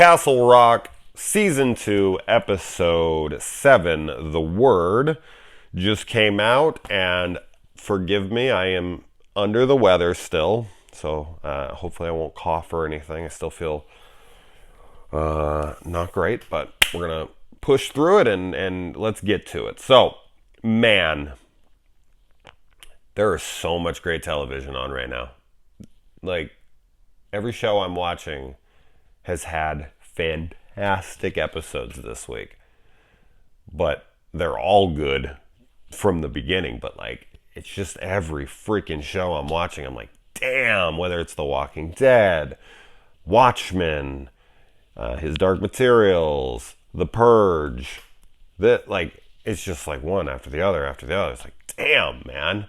Castle Rock Season 2, Episode 7, The Word, just came out, and forgive me, I am under the weather still, so hopefully I won't cough or anything. I still feel not great, but we're going to push through it, and let's get to it. So, man, there is so much great television on right now. Like, every show I'm watching has had fantastic episodes this week. But they're all good from the beginning. But, like, it's just every freaking show I'm watching, I'm like, damn, whether it's The Walking Dead, Watchmen, His Dark Materials, The Purge, like, it's just like one after the other after the other. It's like, damn, man,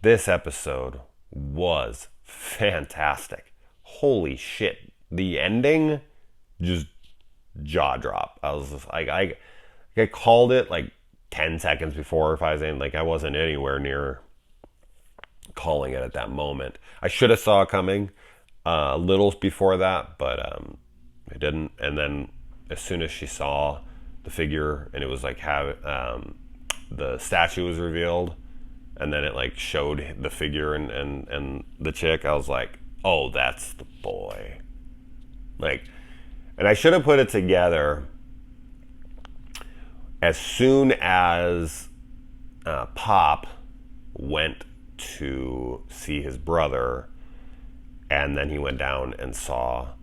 this episode was fantastic. Holy shit. The ending, just jaw drop. I was just like, I called it like 10 seconds before, if I was in, like, I wasn't anywhere near calling it at that moment. I should have saw it coming a little before that, but I didn't. And then as soon as she saw the figure and it was like the statue was revealed, and then it like showed the figure and the chick, I was like, oh, that's the boy. Like, and I should have put it together as soon as Pop went to see his brother, and then he went down and saw.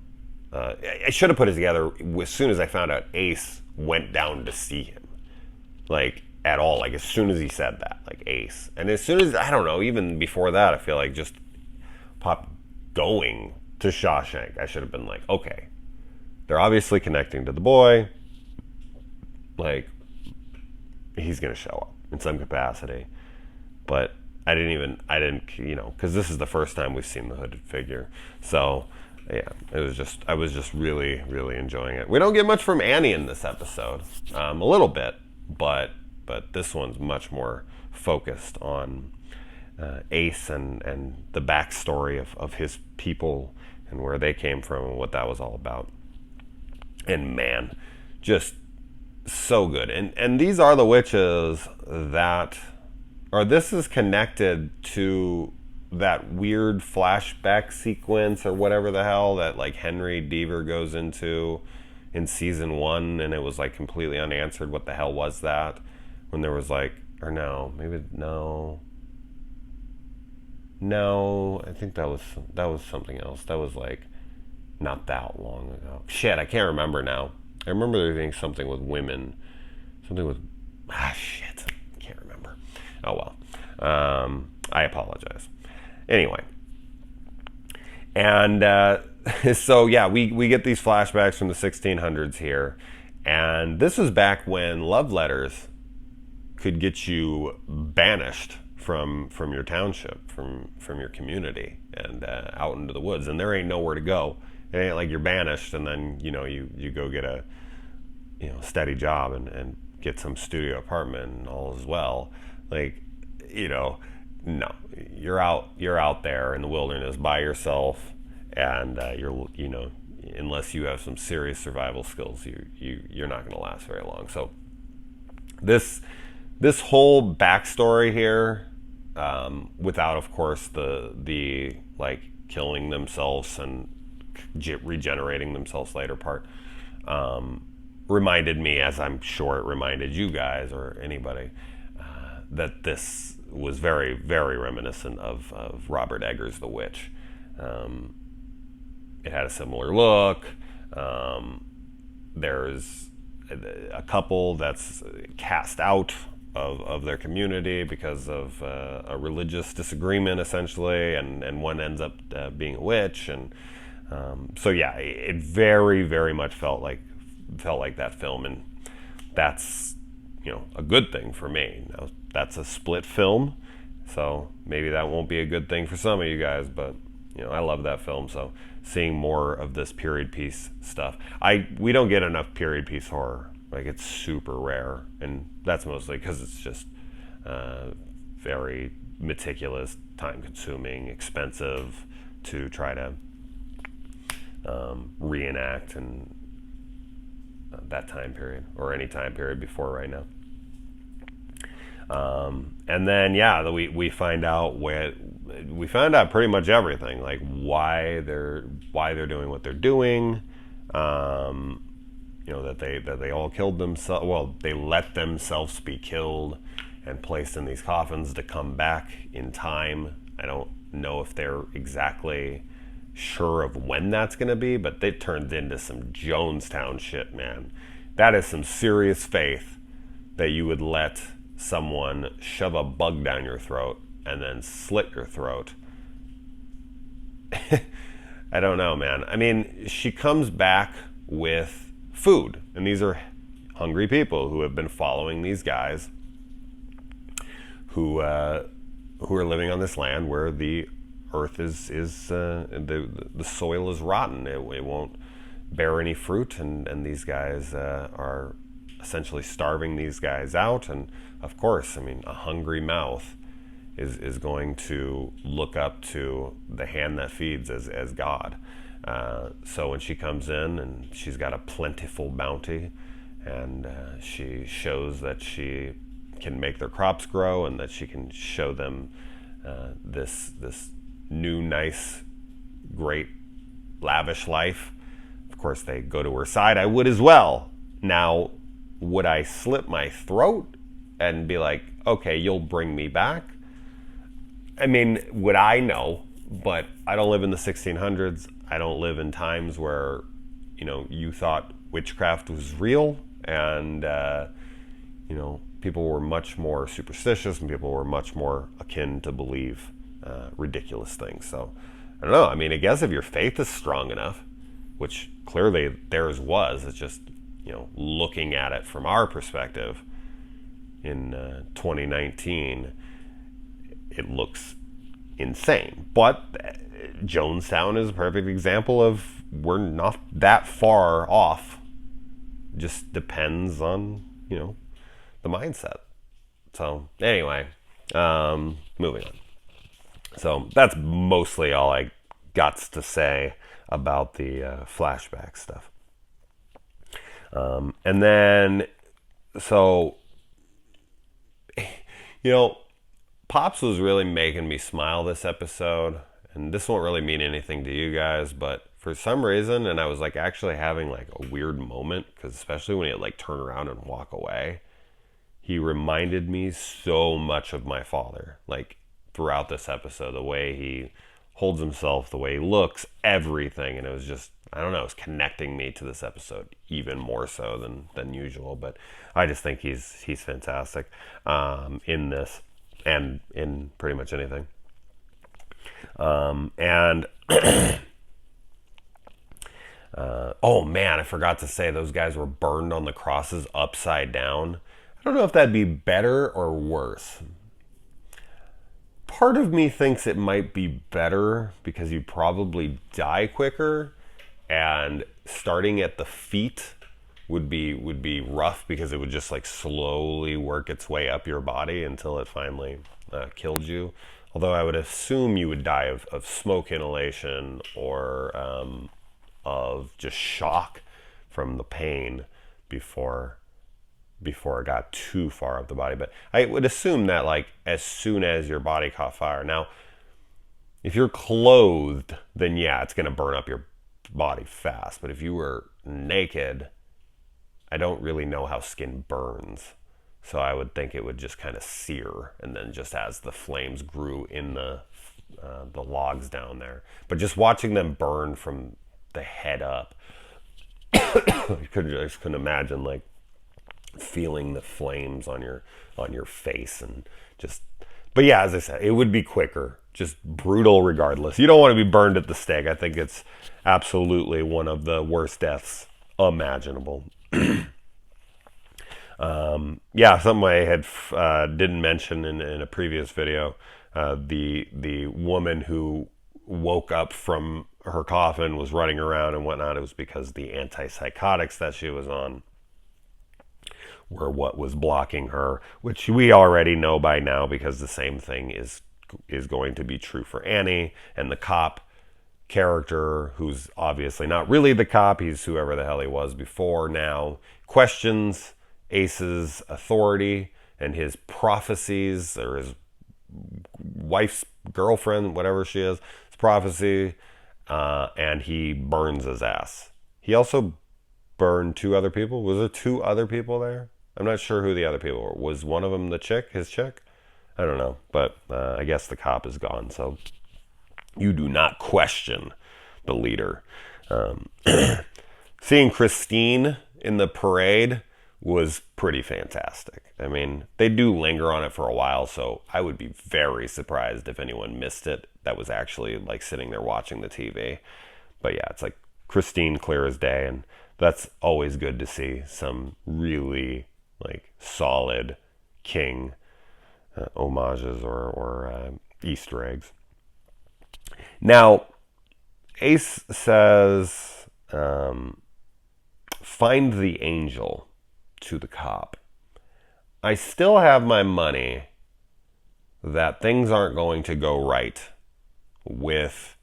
I should have put it together as soon as I found out Ace went down to see him. Like, at all. Like, as soon as he said that, like, Ace. And as soon as, I don't know, even before that, I feel like just Pop going to Shawshank, I should have been like, okay, they're obviously connecting to the boy. Like, he's going to show up in some capacity. But I didn't, because this is the first time we've seen the hooded figure. So, yeah, I was just really, really enjoying it. We don't get much from Annie in this episode. A little bit, but this one's much more focused on Ace and the backstory of his people and where they came from and what that was all about. And man, just so good. And these are the witches that, or this is connected to that weird flashback sequence or whatever the hell that like Henry Deaver goes into in season 1, and it was like completely unanswered. What the hell was that? When there was like, or no, maybe no, I think that was something else. That was like not that long ago. Shit, I can't remember now. I remember there being something with women, something with shit, I can't remember. Oh well, I apologize. Anyway, and so yeah, we get these flashbacks from the 1600s here, and this was back when love letters could get you banished from your township, from your community, and out into the woods, and there ain't nowhere to go. It ain't like you're banished and then you go get a steady job and get some studio apartment and all as well. Like, no, you're out there in the wilderness by yourself, and you're unless you have some serious survival skills, you're not going to last very long. So this whole backstory here, without, of course, the like killing themselves and regenerating themselves later part, reminded me, as I'm sure it reminded you guys or anybody, that this was very, very reminiscent of Robert Eggers' The Witch. It had a similar look. There's a couple that's cast out of their community because of a religious disagreement, essentially, and one ends up being a witch, and so yeah, it very, very much felt like that film, and that's a good thing for me. Now, that's a split film, so maybe that won't be a good thing for some of you guys, but I love that film. So seeing more of this period piece stuff, we don't get enough period piece horror. Like, it's super rare, and that's mostly because it's just very meticulous, time-consuming, expensive to try to reenact and that time period, or any time period before right now. And then we find out pretty much everything, like why they're doing what they're doing. That they all killed themselves. Well, they let themselves be killed and placed in these coffins to come back in time. I don't know if they're exactly sure of when that's going to be, but they turned into some Jonestown shit, man. That is some serious faith that you would let someone shove a bug down your throat and then slit your throat. I don't know, man. I mean, she comes back with food, and these are hungry people who have been following these guys who are living on this land where the earth is the soil is rotten. It won't bear any fruit, and these guys are essentially starving these guys out. And of course, I mean, a hungry mouth is going to look up to the hand that feeds as God. So when she comes in and she's got a plentiful bounty, and she shows that she can make their crops grow, and that she can show them this new, nice, great, lavish life. Of course, they go to her side. I would as well. Now, would I slit my throat and be like, okay, you'll bring me back? I mean, would I? know? But I don't live in the 1600s. I don't live in times where, you thought witchcraft was real, and, people were much more superstitious, and people were much more akin to believe ridiculous things. So, I don't know. I mean, I guess if your faith is strong enough, which clearly theirs was, it's just, looking at it from our perspective in 2019, it looks insane. But Jonestown is a perfect example of we're not that far off. Just depends on, the mindset. So anyway, moving on. So that's mostly all I got to say about the flashback stuff. And then, so, Pops was really making me smile this episode, and this won't really mean anything to you guys, but for some reason, and I was like actually having like a weird moment, because especially when he like turn around and walk away, he reminded me so much of my father. Like throughout this episode, the way he holds himself, the way he looks, everything, and it was just, I don't know, it was connecting me to this episode even more so than usual. But I just think he's fantastic in this and in pretty much anything. And oh man, I forgot to say those guys were burned on the crosses upside down. I don't know if that'd be better or worse. Part of me thinks it might be better because you'd probably die quicker, and starting at the feet would be rough because it would just like slowly work its way up your body until it finally killed you. Although I would assume you would die of smoke inhalation or of just shock from the pain before it got too far up the body. But I would assume that like as soon as your body caught fire. Now, if you're clothed, then yeah, it's going to burn up your body fast. But if you were naked, I don't really know how skin burns. So I would think it would just kind of sear, and then just as the flames grew in the logs down there. But just watching them burn from the head up, I just couldn't imagine like feeling the flames on your face and just. But yeah, as I said, it would be quicker, just brutal regardless. You don't want to be burned at the stake. I think it's absolutely one of the worst deaths imaginable. Something I had didn't mention in a previous video, the woman who woke up from her coffin was running around and whatnot. It was because the antipsychotics that she was on were what was blocking her, which we already know by now because the same thing is going to be true for Annie, and the cop character who's obviously not really the cop, he's whoever the hell he was before now, questions Ace's authority and his prophecies, or his wife's girlfriend, whatever she is, his prophecy, and he burns his ass. He also burned two other people. Was there two other people there? I'm not sure who the other people were. Was one of them the chick, his chick? I don't know, but I guess the cop is gone, so you do not question the leader. Seeing Christine in the parade was pretty fantastic. I mean, they do linger on it for a while, so I would be very surprised if anyone missed it that was actually like sitting there watching the TV. But yeah, it's like Christine clear as day, and that's always good to see some really like solid King homages or Easter eggs. Now, Ace says, find the angel to the cop. I still have my money that things aren't going to go right with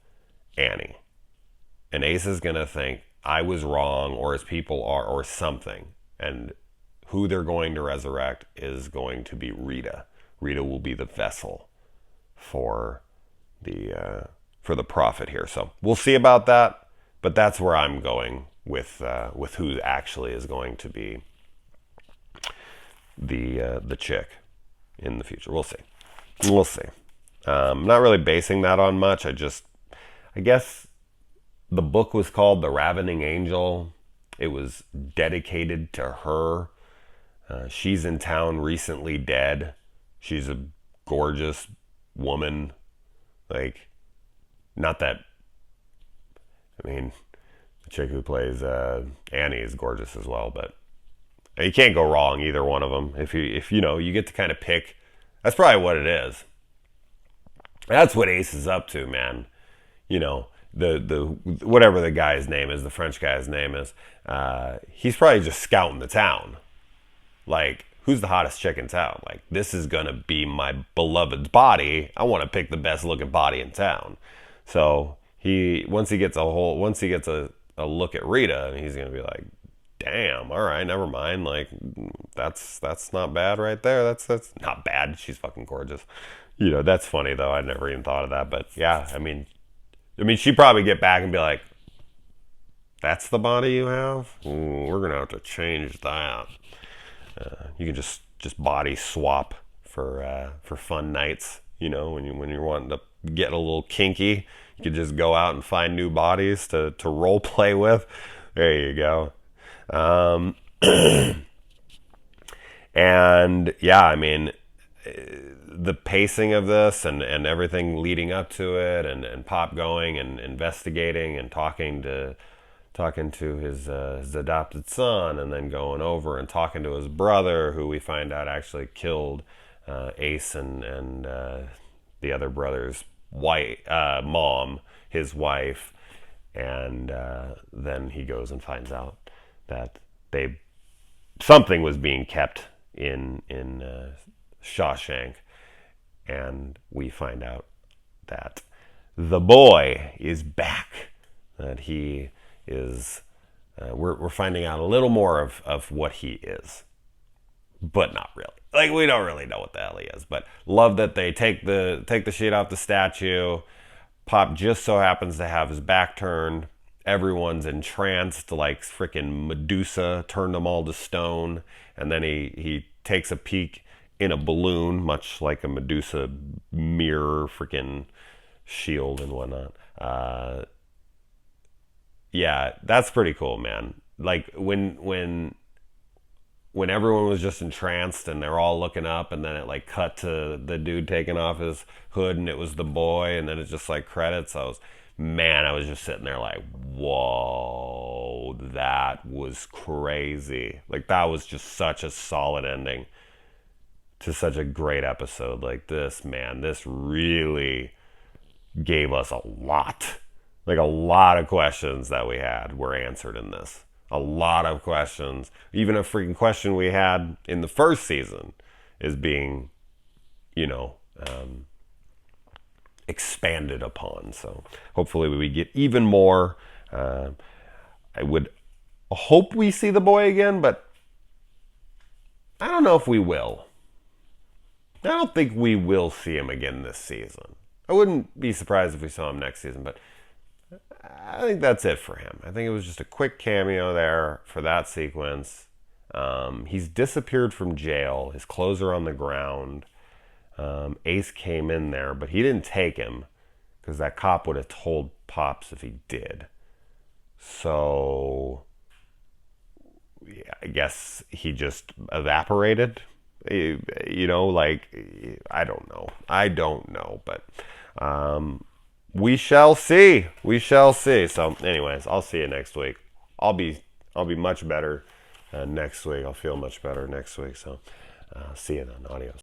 Annie. And Ace is going to think I was wrong, or his people are, or something. And who they're going to resurrect is going to be Rita. Rita will be the vessel for the prophet here. So we'll see about that, but that's where I'm going with who actually is going to be the chick in the future. We'll see. I'm not really basing that on much. I guess the book was called The Ravening Angel. It was dedicated to her. She's in town, recently dead. She's a gorgeous woman. Like, not that, I mean, the chick who plays Annie is gorgeous as well, but you can't go wrong either one of them. If you know, you get to kind of pick. That's probably what it is. That's what Ace is up to, man. You know, the whatever the guy's name is, the French guy's name is, he's probably just scouting the town. Like, who's the hottest chick in town? Like, this is gonna be my beloved's body. I want to pick the best looking body in town. So once he gets a look at Rita, he's gonna be like, damn, all right, never mind. Like, that's not bad right there. That's not bad. She's fucking gorgeous. You know, that's funny though. I never even thought of that. But yeah, I mean, she'd probably get back and be like, that's the body you have? Ooh, we're gonna have to change that. You can just body swap for fun nights. You know, when you're wanting to get a little kinky, you could just go out and find new bodies to role play with. There you go. And yeah, I mean, the pacing of this and everything leading up to it, and Pop going and investigating and talking to his adopted son, and then going over and talking to his brother, who we find out actually killed Ace and the other brother's mom, his wife, and then he goes and finds out that something was being kept in Shawshank, and we find out that the boy is back, that he is we're finding out a little more of what he is, but not really. Like, we don't really know what the hell he is, but love that they take the sheet off the statue. Pop just so happens to have his back turned. Everyone's entranced, like freaking Medusa turned them all to stone, and then he takes a peek in a balloon, much like a Medusa mirror freaking shield and whatnot. Yeah, that's pretty cool, man. Like, when everyone was just entranced and they're all looking up, and then it like cut to the dude taking off his hood and it was the boy, and then it's just like credits. I was just sitting there like, whoa, that was crazy. Like, that was just such a solid ending to such a great episode like this, man. This really gave us a lot. Like, a lot of questions that we had were answered in this. A lot of questions. Even a freaking question we had in the first season is being, expanded upon. So hopefully we get even more. I would hope we see the boy again, but I don't know if we will. I don't think we will see him again this season. I wouldn't be surprised if we saw him next season, but I think that's it for him. I think it was just a quick cameo there for that sequence. He's disappeared from jail. His clothes are on the ground. Ace came in there, but he didn't take him because that cop would have told Pops if he did. So, yeah, I guess he just evaporated. You know, like, I don't know, but we shall see. We shall see. So, anyways, I'll see you next week. I'll be much better next week. I'll feel much better next week. So, see you then. Adios.